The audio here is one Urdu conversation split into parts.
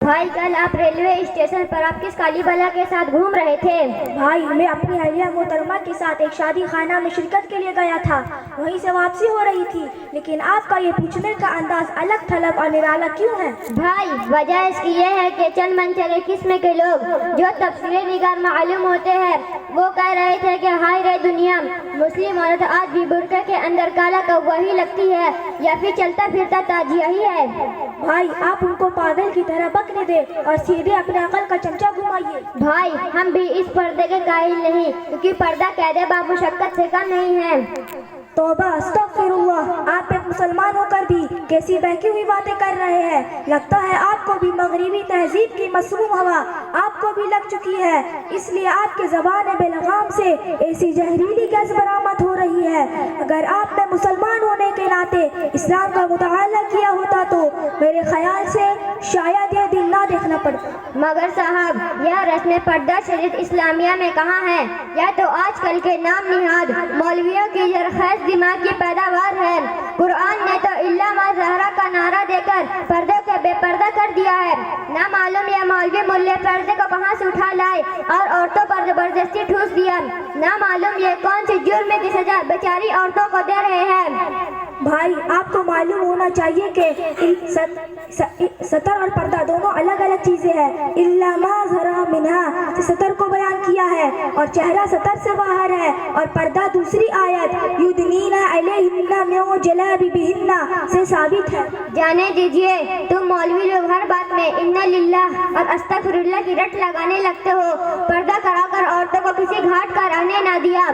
بھائی کل آپ ریلوے اسٹیشن پر آپ کس کالی بلا کے ساتھ گھوم رہے تھے؟ بھائی میں اپنی اہلیہ محترمہ کے ساتھ ایک شادی خانہ میں شرکت کے لیے گیا تھا، وہیں سے واپسی ہو رہی تھی، لیکن آپ کا یہ پوچھنے کا انداز الگ تھلگ اور نرالا کیوں ہے؟ بھائی وجہ اس کی یہ ہے کہ چند منچلے قسم کے لوگ جو تفسیر نگار معلوم ہوتے ہیں وہ کہہ رہے تھے کہ ہائے رے دنیا، مسلم عورت آج بھی برقع کے اندر کالا کوا ہی لگتی ہے یا پھر چلتا پھرتا تاجیہ ہی ہے۔ بھائی آپ ان کو پاگل کی طرح بکنے دے اور سیدھے اپنے عقل کا چمچہ گھمائیے۔ بھائی ہم بھی اس پردے کے قائل نہیں، کیونکہ پردہ قید بامشقت سے کم نہیں ہے۔ توبہ استغفر اللہ، آپ ایک مسلمان ہو کر بھی کیسی بہکی ہوئی باتیں کر رہے ہیں۔ لگتا ہے آپ کو بھی مغربی تہذیب کی مسموم ہوا آپ کو بھی لگ چکی ہے، اس لیے آپ کی زبان بے لغام سے ایسی زہریلی گیس برآمد ہو رہی ہے۔ اگر آپ نے مسلمان ہونے کے ناطے اسلام کا مطالعہ کیا ہوتا تو میرے خیال سے شاید یہ دن نہ دیکھنا پڑتا۔ مگر صاحب یہ رسم پردہ شریعت اسلامیہ میں کہاں ہے؟ یا تو آج کل کے نام نہاد مولویوں کی زرخیز دماغ کی پیداوار ہے۔ قرآن نے تو الا ما ظہرا کا نعرہ دے کر پردے کو بے پردہ کر دیا ہے۔ نہ معلوم یہ مولوی ملے پردے کو کہاں سے اٹھا لائے اور عورتوں پر زبردستی ٹھوس دیا۔ نہ معلوم یہ کون سی جرم کی سزا بیچاری عورتوں کو دے رہے ہیں۔ بھائی آپ کو معلوم ہونا چاہیے کہ ستر اور پردہ دونوں الگ الگ چیزیں ہیں۔ الا ما ظہر منہا سے ستر کو بیان کیا ہے اور چہرہ ستر سے باہر ہے، اور پردہ دوسری آیت یدنین علیہن من جلابیبہن سے ثابت ہے۔ جانے دیجئے تم مولوی لوگ ہر بات میں انا للہ اور استغفر اللہ کی رٹ لگانے لگتے ہو۔ پردہ کرا کر عورتوں کو کسی گھاٹ کا رہنے نہ دیا۔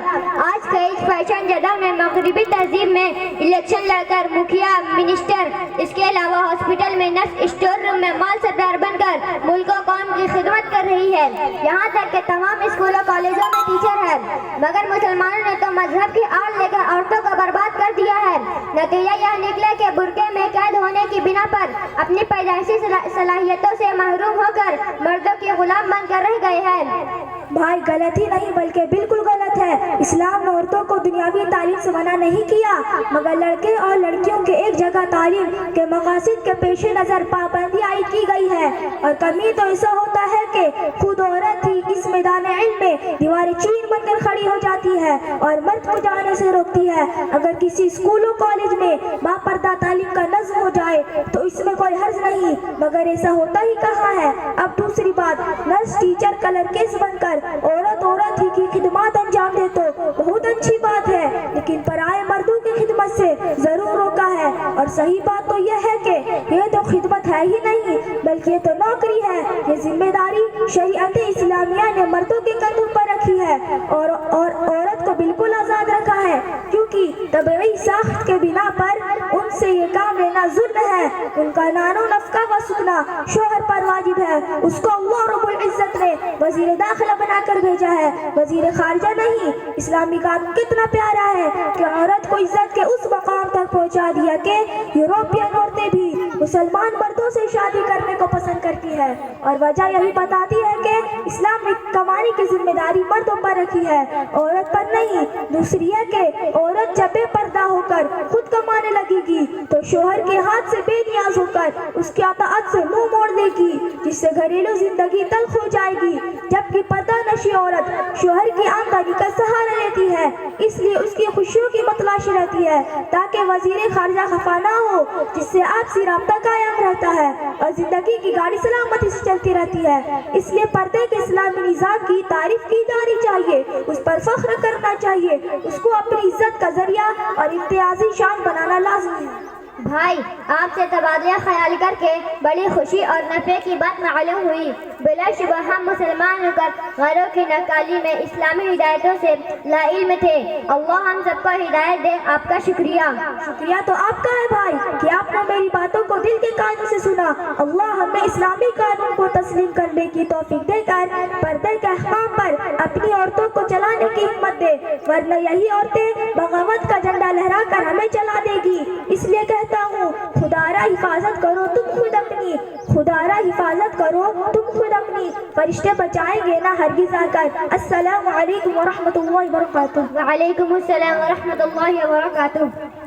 آج کے اس فیشن زدہ میں مغربی تہذیب میں الیکشن لڑ کر مکھیا، منسٹر، اس کے علاوہ ہاسپٹل میں نرس، اسٹور روم میں مال سردار بن کر ملک و قوم کی خدمت کر رہی ہے، یہاں تک کہ تمام اسکولوں کالجوں میں ٹیچر ہے۔ مگر مسلمانوں نے تو مذہب کی آڑ لے کر عورتوں کو برباد کر دیا ہے۔ نتیجہ یہ نکلا کہ برقعے میں قید ہونے کی بنا پر اپنی پیدائشی صلاحیتوں سے محروم ہو کر مردوں کے غلام بن کر رہ گئے ہیں۔ بھائی غلط ہی نہیں بلکہ بالکل غلط ہے۔ اسلام نے عورتوں کو دنیاوی تعلیم سے منع نہیں کیا، مگر لڑکے اور لڑکیوں کے ایک جگہ تعلیم کے مقاصد کے پیش نظر پابندی عائد کی گئی ہے۔ اور کمی تو ایسا ہوتا ہے کہ خود عورت ہی اس میدان علم میں دیوار چین بن کر کھڑی ہو جاتی ہے اور مرد کو جانے سے روکتی ہے۔ اگر کسی اسکول و کالج میں باپردہ تعلیم کا نظم ہو جائے تو اس میں کوئی حرج نہیں، مگر ایسا ہوتا ہی کہاں ہے۔ اب دوسری بات، نرس، ٹیچر، کلر کیس بن کر عورت ہی کی خدمات انجام دے تو بہت اچھی بات ہے، لیکن پرائے مردوں کی خدمت سے ضرور روکا ہے۔ اور صحیح بات تو یہ ہے کہ یہ تو خدمت ہے ہی نہیں بلکہ یہ تو نوکری ہے۔ یہ ذمہ داری شریعت اسلامیہ نے مردوں کے کندھوں پر رکھی ہے اور عورت کو بالکل آزاد رکھا ہے، کیونکہ طبعی ساخت کے بنا پر ان سے یہ کام لینا ظلم ہے۔ ان کا نان و نفقہ کا سکنا شوہر پر واجب ہے، اس کو اللہ رب العزت نے وزیر داخلہ بنا کر بھیجا ہے، وزیر خارجہ نہیں۔ اسلامی قانون کتنا پیارا ہے کہ عورت کو عزت کے اس مقام تک پہنچا دیا کہ یورپین عورتیں بھی مسلمان مردوں سے شادی کرنے کو پسند کرتی ہے، اور وجہ یہی بتاتی ہے کہ اسلام نے کمانے کی ذمہ داری مردوں پر رکھی ہے، عورت پر نہیں۔ دوسری ہے کہ عورت جب بے پردہ ہو کر خود کمانے لگے گی تو شوہر کے ہاتھ سے بے نیاز ہو کر اس کی اطاعت سے منہ موڑ دے گی، جس سے گھریلو زندگی تلخ ہو جائے گی۔ جبکہ پردہ نشی عورت شوہر کی آمدنی کا سہارا لیتی ہے، اس لیے اس کی خوشیوں کی متلاشی رہتی ہے تاکہ وزیر خارجہ خفا نہ ہو، جس سے آپسی رابطہ قائم رہتا ہے اور زندگی کی گاڑی سلامتی سے چلتی رہتی ہے۔ اس لیے پردے کے اسلامی نظام کی تعریف کی جانی چاہیے، اس پر فخر کرنا چاہیے، اس کو اپنی عزت کا ذریعہ اور امتیازی شان بنانا لازمی ہے۔ بھائی آپ سے تبادلہ خیال کر کے بڑی خوشی اور نفع کی بات معلوم ہوئی۔ بلا شبہ ہم مسلمان ہو کر غیروں کی ناکالی میں اسلامی ہدایتوں سے لا علم تھے۔ اللہ ہم سب کو ہدایت دے۔ آپ کا شکریہ۔ شکریہ تو آپ کا ہے بھائی کہ آپ نے میری باتوں کو دل کے کانوں سے سنا۔ اللہ ہمیں اسلامی قانون کو تسلیم کرنے کی توفیق دے کر پردے کے احکام پر اپنی عورتوں کو چلانے کی ہمت دے، ورنہ یہی عورتیں بغاوت کا جھنڈا لہرا کر ہمیں چلا دے گی۔ اس لیے کہتا ہوں، خدارا حفاظت کرو تم خود اپنی، خدارا حفاظت کرو تم خود اپنی، فرشتے بچائیں گے نہ ہرگز آ کر۔ السلام علیکم ورحمۃ اللہ وبرکاتہ۔ وعلیکم السلام ورحمۃ اللہ وبرکاتہ۔